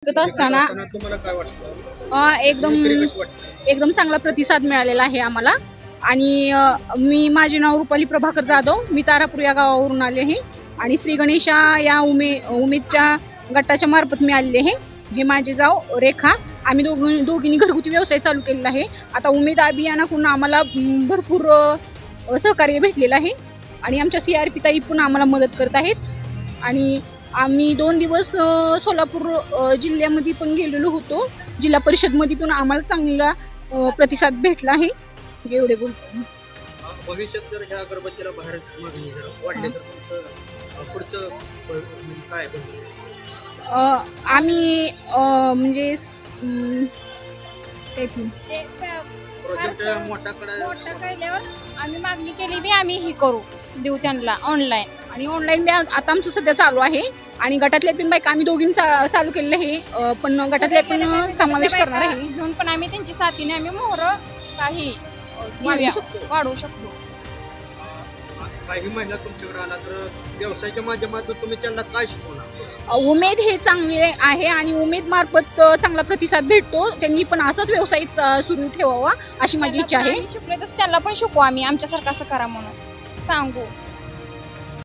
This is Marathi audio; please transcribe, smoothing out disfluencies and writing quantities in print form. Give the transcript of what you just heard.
करत असताना तुम्हाला काय वाटतं? एकदम चांगला प्रतिसाद मिळालेला आहे आम्हाला। आणि मी माझे नाव रुपाली प्रभाकर जाधव, मी तारापूर या गावावरून आले आहे आणि श्री गणेशा या उमेदच्या गटाच्या मार्फत मी आलेले आहे। हे माझे जाव रेखा, आम्ही दोघींनी घरगुती व्यवसाय चालू केलेला आहे। आता उमेद अभियानाकडून आम्हाला भरपूर सहकार्य भेटलेलं आहे आणि आमच्या CRP ताई पण आम्हाला मदत करत आहेत। आणि आम्ही 2 दिवस सोलापूर जिल्ह्यामध्ये पण गेलेलो होतो, जिल्हा परिषदमध्ये पण आम्हाला चांगला प्रतिसाद भेटला आहे। एवढे बोलतो। भविष्यात जर ह्या अगरबत्तीला बाहेर मागणी जर वाढली तर तुमचं पुढचं काय आम्ही म्हणजे प्रोजेक्ट मोठा केल्यावर आम्ही मागणी केली बी आम्ही ही करू देऊ त्यांना ऑनलाईन। आणि ऑनलाईन आता आमचं सध्या चालू आहे आणि गटातल्या पण बायका आम्ही दोघींनी चालू केलेलं आहे, पण गटातल्या पण समावेश करणार आहे घेऊन पण आम्ही त्यांची साथीने आम्ही मोहर काही वाढवू शकतो। काही महिला तुमच्याकडे आला तर व्यवसायाच्या माध्यमातून तुम्ही त्यांना काय शिकवणार? उमेद हे चांगले आहे आणि उमेद मार्फत चांगला प्रतिसाद भेटतो, त्यांनी पण असाच व्यवसाय सुरू ठेवावा अशी माझी इच्छा आहे। शिकले तर त्यांना पण शिकवू आम्ही, आमच्यासारखं असं करा म्हणून सांगू।